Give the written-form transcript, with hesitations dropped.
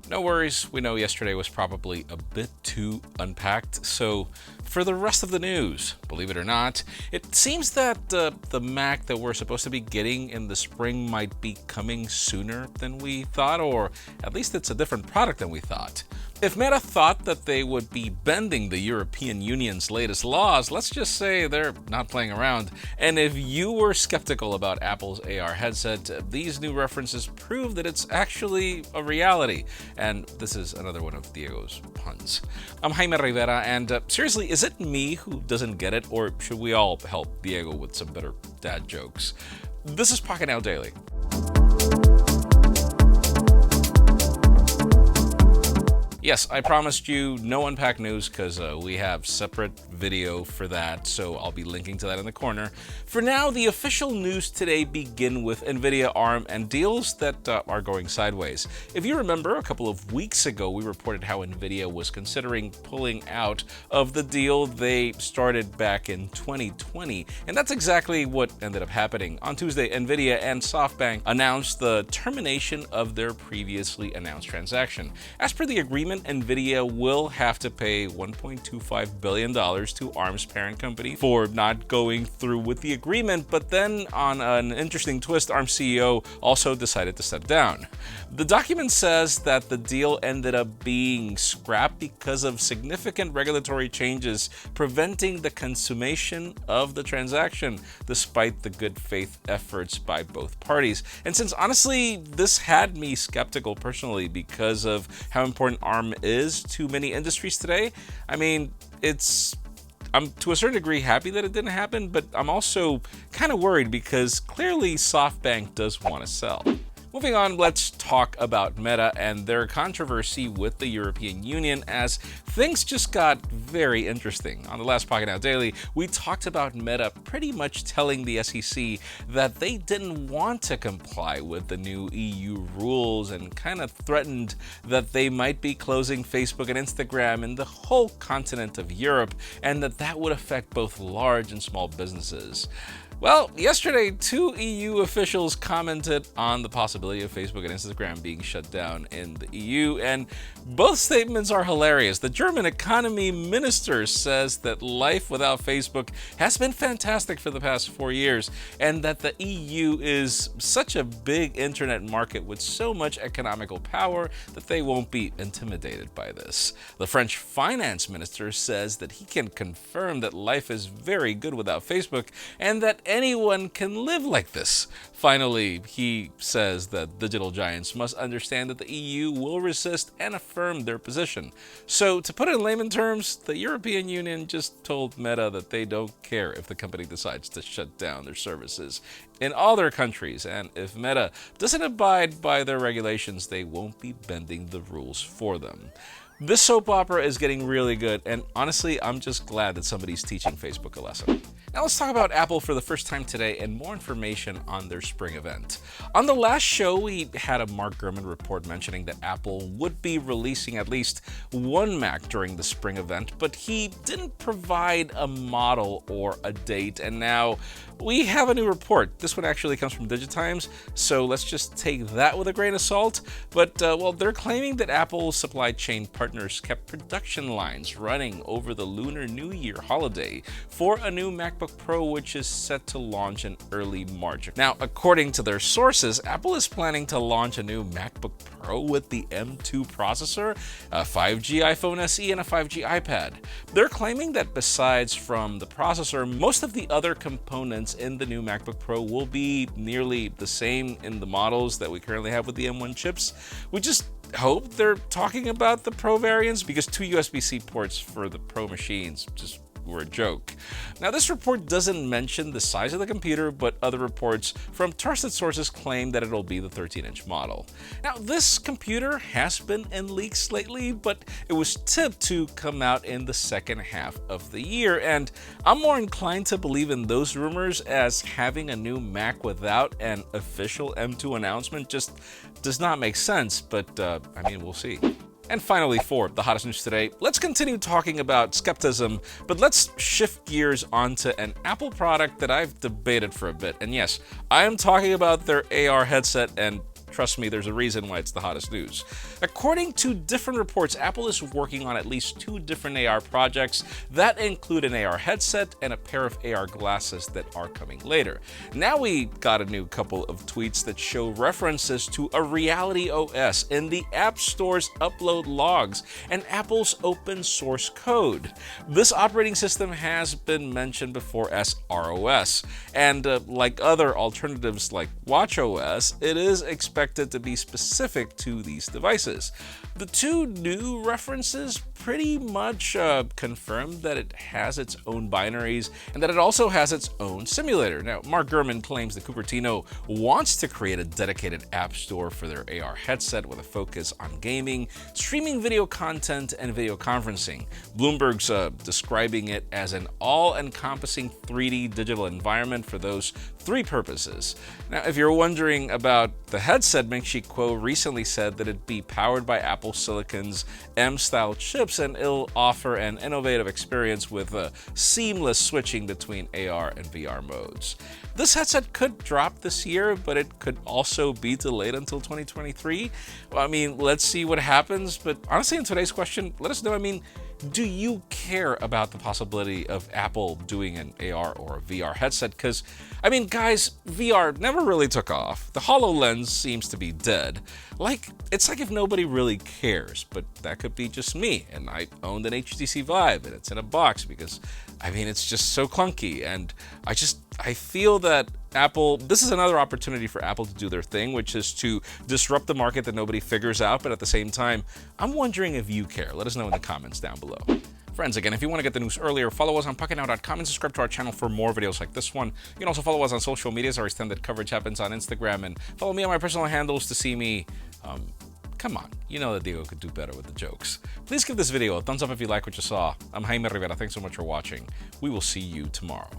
No worries, we know yesterday was probably a bit too unpacked, so for the rest of the news, believe it or not, it seems that the Mac that we're supposed to be getting in the spring might be coming sooner than we thought, or at least it's a different product than we thought. If Meta thought that they would be bending the European Union's latest laws, let's just say they're not playing around. And if you were skeptical about Apple's AR headset, these new references prove that it's actually a reality. And this is another one of Diego's puns. I'm Jaime Rivera, and seriously, is it me who doesn't get it, or should we all help Diego with some better dad jokes? This is Pocketnow Daily. Yes, I promised you no unpack news because we have separate video for that, so I'll be linking to that in the corner. For now, the official news today begin with Nvidia, ARM, and deals that are going sideways. If you remember, a couple of weeks ago, we reported how Nvidia was considering pulling out of the deal they started back in 2020, and that's exactly what ended up happening. On Tuesday, Nvidia and SoftBank announced the termination of their previously announced transaction. As per the agreement, Nvidia will have to pay $1.25 billion to ARM's parent company for not going through with the agreement, but then on an interesting twist, ARM CEO also decided to step down. The document says that the deal ended up being scrapped because of significant regulatory changes preventing the consummation of the transaction, despite the good faith efforts by both parties. And since honestly, this had me skeptical personally because of how important ARM is to many industries today, I mean, I'm to a certain degree happy that it didn't happen, but I'm also kind of worried because clearly SoftBank does want to sell. Moving on, let's talk about Meta and their controversy with the European Union, as things just got very interesting. On the last Pocketnow Daily, we talked about Meta pretty much telling the SEC that they didn't want to comply with the new EU rules and kind of threatened that they might be closing Facebook and Instagram in the whole continent of Europe, and that would affect both large and small businesses. Well, yesterday, 2 EU officials commented on the possibility of Facebook and Instagram being shut down in the EU, and both statements are hilarious. The German economy minister says that life without Facebook has been fantastic for the past 4 years, and that the EU is such a big internet market with so much economical power that they won't be intimidated by this. The French finance minister says that he can confirm that life is very good without Facebook, and that anyone can live like this. Finally, he says that digital giants must understand that the EU will resist and affirm their position. So, to put it in layman terms, the European Union just told Meta that they don't care if the company decides to shut down their services in all their countries, and if Meta doesn't abide by their regulations, they won't be bending the rules for them. This soap opera is getting really good, and honestly, I'm just glad that somebody's teaching Facebook a lesson. Now let's talk about Apple for the first time today and more information on their spring event. On the last show, we had a Mark Gurman report mentioning that Apple would be releasing at least one Mac during the spring event, but he didn't provide a model or a date, and now we have a new report. This one actually comes from Digitimes, so let's just take that with a grain of salt. But, well, they're claiming that Apple's supply chain partners kept production lines running over the Lunar New Year holiday for a new MacBook Pro, which is set to launch in early March. Now, according to their sources, Apple is planning to launch a new MacBook Pro with the M2 processor, a 5G iPhone SE, and a 5G iPad. They're claiming that besides from the processor, most of the other components in the new MacBook Pro will be nearly the same in the models that we currently have with the M1 chips. We just hope they're talking about the Pro variants, because 2 USB-C ports for the Pro machines just were a joke. Now, this report doesn't mention the size of the computer, but other reports from trusted sources claim that it'll be the 13-inch model. Now, this computer has been in leaks lately, but it was tipped to come out in the second half of the year, and I'm more inclined to believe in those rumors, as having a new Mac without an official M2 announcement just does not make sense, but I mean, we'll see. And finally, for the hottest news today, let's continue talking about skepticism, but let's shift gears onto an Apple product that I've debated for a bit. And yes, I am talking about their AR headset, and Trust me, there's a reason why it's the hottest news. According to different reports, Apple is working on at least 2 different AR projects that include an AR headset and a pair of AR glasses that are coming later. Now we got a new couple of tweets that show references to a realityOS in the App Store's upload logs and Apple's open source code. This operating system has been mentioned before as ROS, and like other alternatives like watchOS, it is expected to be specific to these devices. The 2 new references pretty much confirm that it has its own binaries and that it also has its own simulator. Now, Mark Gurman claims that Cupertino wants to create a dedicated app store for their AR headset with a focus on gaming, streaming video content, and video conferencing. Bloomberg's describing it as an all-encompassing 3D digital environment for those 3 purposes. Now, if you're wondering about the headset, Ming-Chi Kuo recently said that it'd be powered by Apple Silicon's M-style chips and it'll offer an innovative experience with seamless switching between AR and VR modes. This headset could drop this year, but it could also be delayed until 2023. Well, I mean, let's see what happens. But honestly, in today's question, let us know. I mean, do you care about the possibility of Apple doing an AR or a VR headset? Because, I mean, guys, VR never really took off. The HoloLens seems to be dead. It's like if nobody really cares, but that could be just me. And I owned an HTC Vive, and it's in a box because, I mean, it's just so clunky. And I feel that this is another opportunity for Apple to do their thing, which is to disrupt the market that nobody figures out. But at the same time, I'm wondering if you care. Let us know in the comments down below. Friends, again, if you want to get the news earlier, follow us on Pocketnow.com and subscribe to our channel for more videos like this one. You can also follow us on social medias. Our extended coverage happens on Instagram, and follow me on my personal handles to see me. Come on, you know that Diego could do better with the jokes. Please give this video a thumbs up if you like what you saw. I'm Jaime Rivera. Thanks so much for watching. We will see you tomorrow.